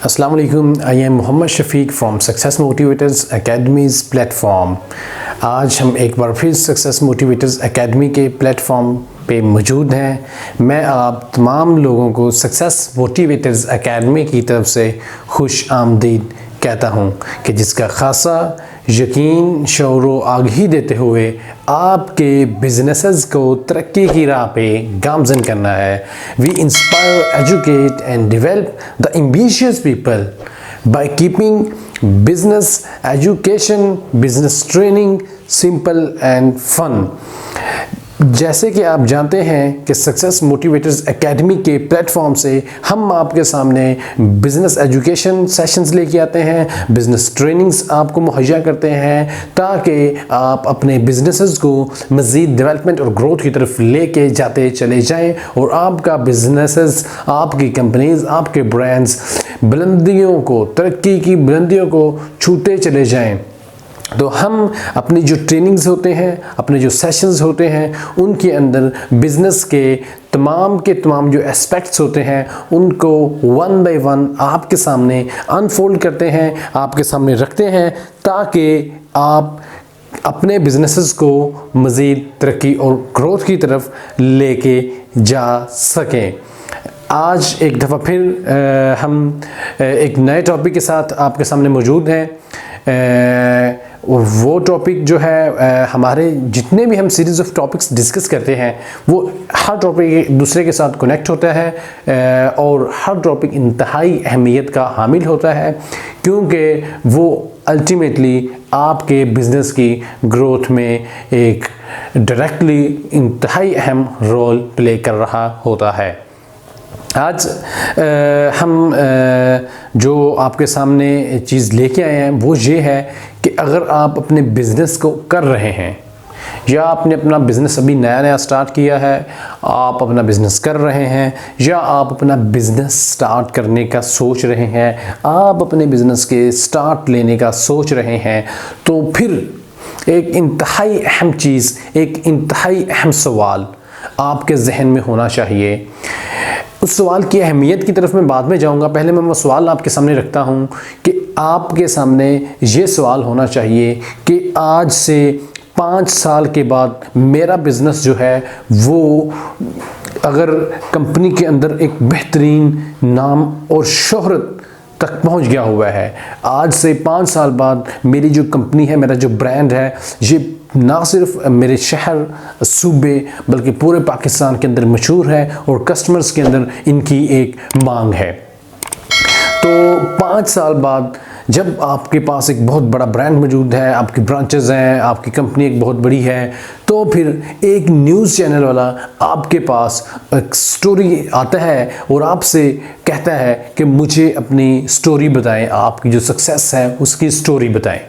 अस्सलाम वालेकुम। I am Mohammad Shafiq from success motivators academy's platform. आज हम एक बार फिर सक्सेस मोटिवेटर्स एकेडमी के प्लेटफॉर्म पे मौजूद हैं। मैं आप तमाम लोगों को सक्सेस मोटिवेटर्स एकेडमी की तरफ से खुश आमदीद कहता हूँ कि जिसका खासा यकीन शौर व आगाही देते हुए आपके बिजनेसेस को तरक्की की राह पे गामज़न करना है। We inspire, educate and develop the ambitious people by keeping business education, business training simple and fun. जैसे कि आप जानते हैं कि सक्सेस मोटिवेटर्स एकेडमी के प्लेटफॉर्म से हम आपके सामने बिज़नेस एजुकेशन सेशंस लेके आते हैं, बिज़नेस ट्रेनिंग्स आपको मुहैया करते हैं ताकि आप अपने बिजनेसेस को मज़ीद डेवलपमेंट और ग्रोथ की तरफ लेके जाते चले जाएं और आपका बिजनेसेस, आपकी कंपनीज, आपके ब्रांड्स बुलंदियों को, तरक्की की बुलंदियों को छूते चले जाएं। तो हम अपनी जो ट्रेनिंग्स होते हैं, अपने जो सेशंस होते हैं, उनके अंदर बिज़नेस के तमाम जो एस्पेक्ट्स होते हैं उनको वन बाय वन आपके सामने अनफोल्ड करते हैं, आपके सामने रखते हैं ताकि आप अपने बिजनेसेस को मज़ीद तरक्की और ग्रोथ की तरफ लेके जा सकें। आज एक दफ़ा फिर हम एक नए टॉपिक के साथ आपके सामने मौजूद हैं। वो टॉपिक जो है हमारे जितने भी हम सीरीज़ ऑफ टॉपिक्स डिस्कस करते हैं वो हर टॉपिक एक दूसरे के साथ कनेक्ट होता है और हर टॉपिक इंतहाई अहमियत का हामिल होता है क्योंकि वो अल्टीमेटली आपके बिज़नेस की ग्रोथ में एक डायरेक्टली इंतहाई अहम रोल प्ले कर रहा होता है। आज हम जो आपके सामने चीज़ लेके आए हैं वो ये है कि अगर आप अपने बिज़नेस को कर रहे हैं या आपने अपना बिज़नेस अभी नया स्टार्ट किया है, आप अपना बिज़नेस कर रहे हैं या आप अपना बिज़नेस स्टार्ट करने का सोच रहे हैं, आप अपने बिज़नेस के स्टार्ट लेने का सोच रहे हैं, तो फिर एक इंतहाई अहम चीज़, एक इंतहाई अहम सवाल आपके जहन में होना चाहिए। उस सवाल की अहमियत की तरफ मैं बाद में जाऊंगा, पहले मैं वो सवाल आपके सामने रखता हूं कि आपके सामने ये सवाल होना चाहिए कि आज से 5 साल के बाद मेरा बिज़नेस जो है वो अगर कंपनी के अंदर एक बेहतरीन नाम और शोहरत तक पहुंच गया हुआ है, आज से 5 साल बाद मेरी जो कंपनी है, मेरा जो ब्रांड है, ये ना सिर्फ मेरे शहर, सूबे बल्कि पूरे पाकिस्तान के अंदर मशहूर है और कस्टमर्स के अंदर इनकी एक मांग है। तो 5 साल बाद जब आपके पास एक बहुत बड़ा ब्रांड मौजूद है, आपकी ब्रांचेस हैं, आपकी कंपनी एक बहुत बड़ी है, तो फिर एक न्यूज़ चैनल वाला आपके पास एक स्टोरी आता है और आपसे कहता है कि मुझे अपनी स्टोरी बताएं, आपकी जो सक्सेस है उसकी स्टोरी बताएं।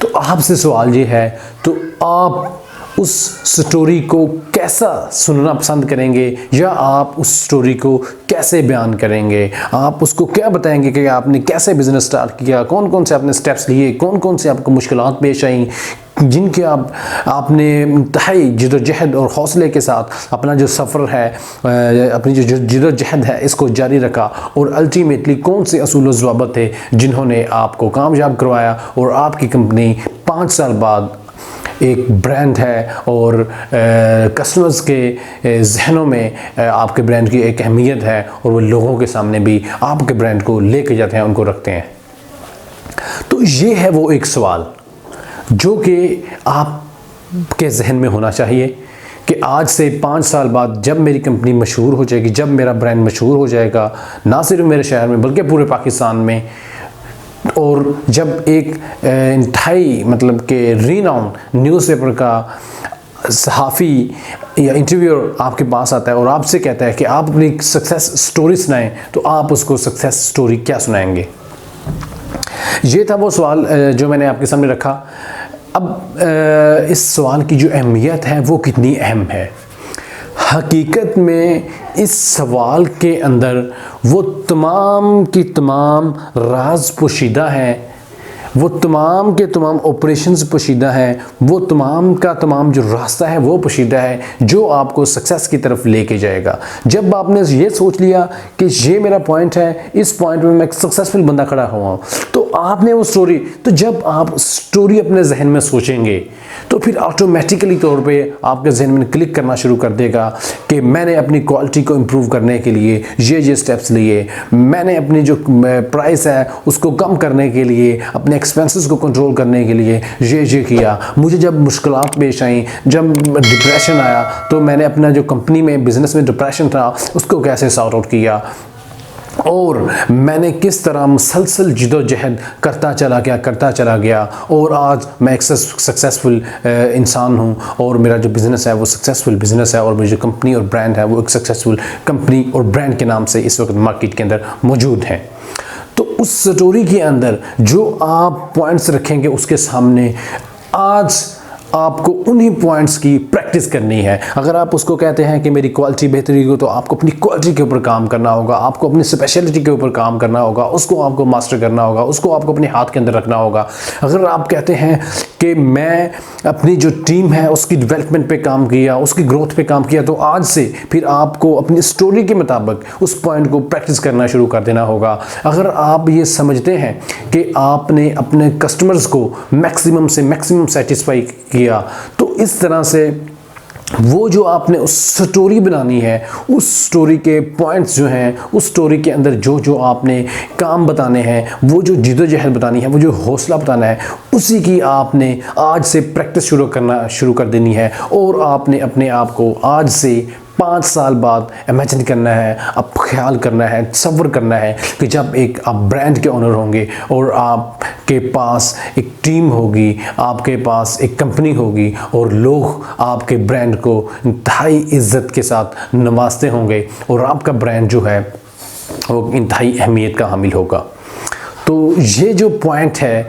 तो आपसे सवाल ये है, तो आप उस स्टोरी को कैसा सुनना पसंद करेंगे या आप उस स्टोरी को कैसे बयान करेंगे? आप उसको क्या बताएंगे कि आपने कैसे बिज़नेस स्टार्ट किया, कौन कौन से आपने स्टेप्स लिए, कौन कौन से आपको मुश्किलात पेश आई जिनके आपने इंतहाई जिद्दोजहद और हौसले के साथ अपना जो सफ़र है, अपनी जो जिद्दोजहद है इसको जारी रखा और अल्टीमेटली कौन से असूल व ज़वाबित थे जिन्होंने आपको कामयाब करवाया और आपकी कंपनी 5 साल बाद एक ब्रांड है और कस्टमर्स के जहनों में आपके ब्रांड की एक अहमियत है और वो लोगों के सामने भी आपके ब्रांड को लेके जाते हैं, उनको रखते हैं। तो ये है वो एक सवाल जो कि आपके जहन में होना चाहिए कि आज से 5 साल बाद जब मेरी कंपनी मशहूर हो जाएगी, जब मेरा ब्रांड मशहूर हो जाएगा, ना सिर्फ मेरे शहर में बल्कि पूरे पाकिस्तान में, और जब एक इंतहाई मतलब कि रीनाउन न्यूज़पेपर का सहाफ़ी या इंटरव्यूअर आपके पास आता है और आपसे कहता है कि आप अपनी सक्सेस स्टोरी सुनाएं, तो आप उसको सक्सेस स्टोरी क्या सुनाएंगे? ये था वो सवाल जो मैंने आपके सामने रखा। अब इस सवाल की जो अहमियत है वो कितनी अहम है? हकीकत में इस सवाल के अंदर वो तमाम की तमाम राज पोशीदा हैं, वो तमाम के तमाम ऑपरेशंस पोशीदा हैं, वो तमाम का तमाम जो रास्ता है वो पोशीदा है जो आपको सक्सेस की तरफ लेके जाएगा। जब आपने ये सोच लिया कि ये मेरा पॉइंट है, इस पॉइंट में मैं एक सक्सेसफुल बंदा खड़ा हुआ हूँ, तो आपने वो स्टोरी, तो जब आप स्टोरी अपने जहन में सोचेंगे तो फिर ऑटोमेटिकली तौर पे आपके जहन में क्लिक करना शुरू कर देगा कि मैंने अपनी क्वालिटी को इम्प्रूव करने के लिए ये स्टेप्स लिए, मैंने अपनी जो प्राइस है उसको कम करने के लिए, अपने एक्सपेंसेस को कंट्रोल करने के लिए ये किया। मुझे जब मुश्किलात पेश आई, जब डिप्रेशन आया, तो मैंने अपना जो कंपनी में बिजनेस में डिप्रेशन था उसको कैसे सॉर्ट आउट किया, और मैंने किस तरह मुसलसल जिदोजहद करता चला गया और आज मैं एक सक्सेसफुल इंसान हूँ और मेरा जो बिज़नेस है वो सक्सेसफुल बिज़नेस है और मेरी जो कंपनी और ब्रांड है वो एक सक्सेसफुल कंपनी और ब्रांड के नाम से इस वक्त मार्केट के अंदर मौजूद है। तो उस स्टोरी के अंदर जो आप पॉइंट्स रखेंगे उसके सामने, आज आपको उन्हीं पॉइंट्स की प्रैक्टिस करनी है। अगर आप उसको कहते हैं कि मेरी क्वालिटी बेहतरी हो, तो आपको अपनी क्वालिटी के ऊपर काम करना होगा, आपको अपनी स्पेशलिटी के ऊपर काम करना होगा, उसको आपको मास्टर करना होगा, उसको आपको अपने हाथ के अंदर रखना होगा। अगर आप कहते हैं कि मैं अपनी जो टीम है उसकी डेवलपमेंट पे काम किया, उसकी ग्रोथ पे काम किया, तो आज से फिर आपको अपनी स्टोरी के मुताबिक उस पॉइंट को प्रैक्टिस करना शुरू कर देना होगा। अगर आप ये समझते हैं कि आपने अपने कस्टमर्स को मैक्सिमम से मैक्सिमम सेटिस्फाई किया, तो इस तरह से वो जो आपने उस स्टोरी बनानी है, उस स्टोरी के पॉइंट्स जो हैं, उस स्टोरी के अंदर जो जो आपने काम बताने हैं, वो जो जिदोजहद बतानी है, वो जो हौसला बताना है, उसी की आपने आज से प्रैक्टिस शुरू कर देनी है। और आपने अपने आप को आज से 5 साल बाद इमेजिन करना है, अब ख्याल करना है, तसव्वुर करना है कि जब एक आप ब्रांड के ओनर होंगे और आपके पास एक टीम होगी, आपके पास एक कंपनी होगी और लोग आपके ब्रांड को इंतहाई इज़्ज़त के साथ नवाजते होंगे और आपका ब्रांड जो है वो इंतहाई अहमियत का हामिल होगा। तो ये जो पॉइंट है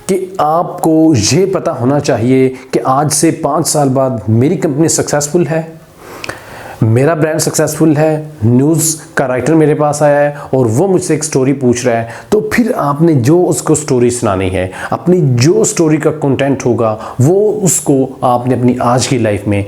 कि आपको ये पता होना चाहिए कि आज से 5 साल बाद मेरी कंपनी सक्सेसफुल है, मेरा ब्रांड सक्सेसफुल है, न्यूज़ का राइटर मेरे पास आया है और वो मुझसे एक स्टोरी पूछ रहा है, तो फिर आपने जो उसको स्टोरी सुनानी है, अपनी जो स्टोरी का कंटेंट होगा वो उसको आपने अपनी आज की लाइफ में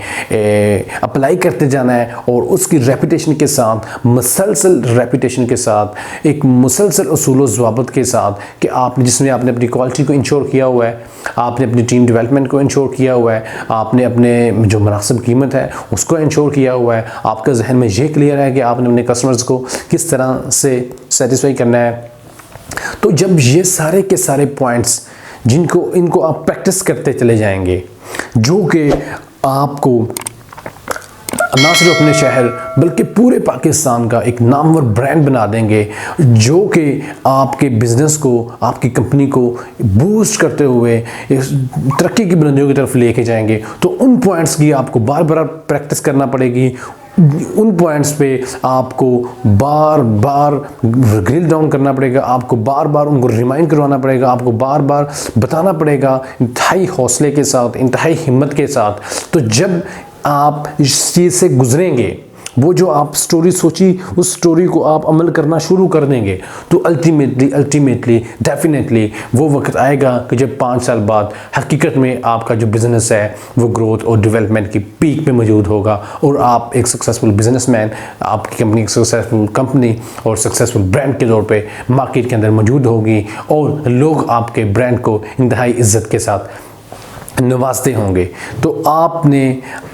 अप्लाई करते जाना है और उसकी रेपुटेशन के साथ, मुसलसल रेपुटेशन के साथ, एक मुसलसल उसूल ज़वाबित के साथ कि आपने जिसमें आपने अपनी क्वालिटी को इंश्योर किया हुआ है, आपने अपनी टीम डेवलपमेंट को इंश्योर किया हुआ है, आपने अपने जो मुनासिब कीमत है उसको इंश्योर किया हुआ है, आपके जहन में ये क्लियर है कि आपने अपने कस्टमर्स को किस तरह से सेटिस्फाई करना है। तो जब ये सारे के सारे पॉइंट्स इनको आप प्रैक्टिस करते चले जाएंगे, जो कि आपको ना सिर्फ अपने शहर बल्कि पूरे पाकिस्तान का एक नामवर ब्रांड बना देंगे, जो कि आपके बिज़नेस को, आपकी कंपनी को बूस्ट करते हुए तरक्की की बुलंदियों की तरफ लेके जाएंगे। तो उन पॉइंट्स की आपको बार बार प्रैक्टिस करना पड़ेगी, उन पॉइंट्स पे आपको बार बार ग्रिल डाउन करना पड़ेगा, आपको बार बार उनको रिमाइंड करवाना पड़ेगा, आपको बार बार बताना पड़ेगा इंतहाई हौसले के साथ, इंतहाई हिम्मत के साथ। तो जब आप इस चीज़ से गुजरेंगे, वो जो आप स्टोरी सोची उस स्टोरी को आप अमल करना शुरू कर देंगे, तो अल्टीमेटली डेफिनेटली वो वक्त आएगा कि जब 5 साल बाद हकीकत में आपका जो बिज़नेस है वो ग्रोथ और डेवलपमेंट की पीक पे मौजूद होगा और आप एक सक्सेसफुल बिजनेसमैन, आपकी कंपनी एक सक्सेसफुल कंपनी और सक्सेसफुल ब्रांड के तौर पे मार्केट के अंदर मौजूद होगी और लोग आपके ब्रांड को इंतहाई इज़्ज़त के साथ नवाजते होंगे। तो आपने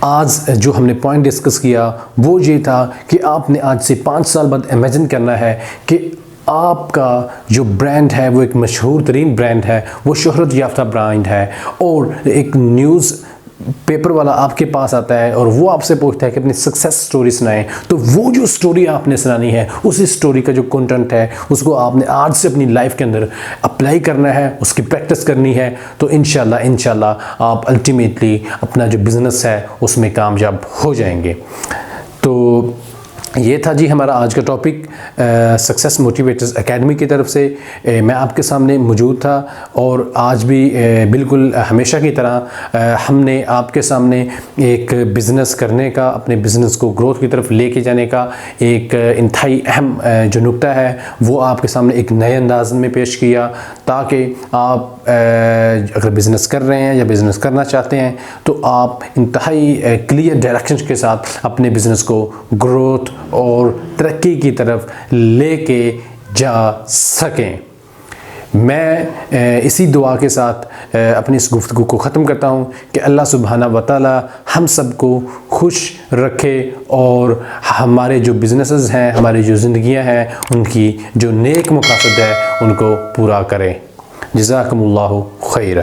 आज जो हमने पॉइंट डिस्कस किया वो ये था कि आपने आज से 5 साल बाद इमेजिन करना है कि आपका जो ब्रांड है वो एक मशहूर तरीन ब्रांड है, वो शोहरत याफ्ता ब्रांड है और एक न्यूज़ पेपर वाला आपके पास आता है और वो आपसे पूछता है कि अपनी सक्सेस स्टोरी सुनाएं। तो वो जो स्टोरी आपने सुनानी है, उसी स्टोरी का जो कंटेंट है उसको आपने आज से अपनी लाइफ के अंदर अप्लाई करना है, उसकी प्रैक्टिस करनी है। तो इंशाल्लाह आप अल्टीमेटली अपना जो बिज़नेस है उसमें कामयाब हो जाएंगे। तो ये था जी हमारा आज का टॉपिक सक्सेस मोटिवेटर्स एकेडमी की तरफ से। मैं आपके सामने मौजूद था और आज भी बिल्कुल हमेशा की तरह हमने आपके सामने एक बिज़नेस करने का, अपने बिज़नेस को ग्रोथ की तरफ लेके जाने का एक इंतहाई अहम जो नुक्ता है वो आपके सामने एक नए अंदाज में पेश किया, ताकि आप अगर बिज़नेस कर रहे हैं या बिज़नेस करना चाहते हैं तो आप इंतहाई क्लियर डायरेक्शन के साथ अपने बिज़नेस को ग्रोथ और तरक्की की तरफ लेके जा सकें। मैं इसी दुआ के साथ अपनी इस गुफ्तगू को ख़त्म करता हूँ कि अल्लाह सुब्हानहू व तआला हम सबको खुश रखे और हमारे जो बिज़नेसेस हैं, हमारी जो ज़िंदगियाँ हैं, उनकी जो नेक मकासद है उनको पूरा करें। जज़ाकुमुल्लाहु खैर।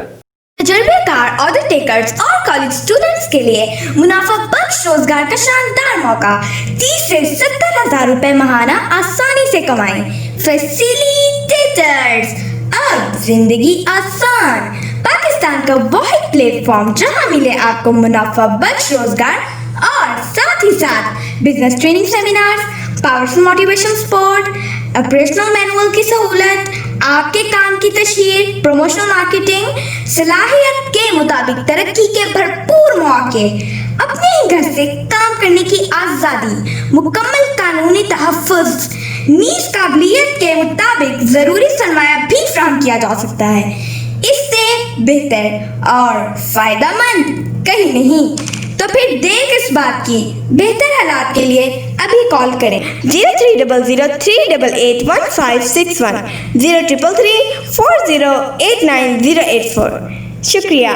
तजुर्बेकार ऑर्डर टेकर्स और कॉलेज स्टूडेंट्स के लिए मुनाफा बख्श रोजगार का शानदार मौका। 30 से 70,000 रुपए माहाना आसानी से कमाएं। फैसिलिटेटर्स, अब जिंदगी आसान। पाकिस्तान का वाहिद प्लेटफॉर्म जहां मिले आपको मुनाफा बख्श रोजगार और साथ ही साथ business training seminars, powerful motivation support, operational manual की सहूलत, आपके काम की तशहीर, प्रमोशनल मार्केटिंग, सलाहियत के मुताबिक तरक्की के भरपूर मौके, अपने ही घर से काम करने की आज़ादी, मुकम्मल कानूनी तहफ़्फ़ुज़, नीज़ काबिलियत के मुताबिक ज़रूरी सरमाया भी फराहम किया जा सकता है। इससे बेहतर और फ़ायदेमंद कहीं नहीं। तो फिर देर किस बात की? बेहतर हालात के लिए अभी कॉल करें 0300388161 0333 4089 084। शुक्रिया।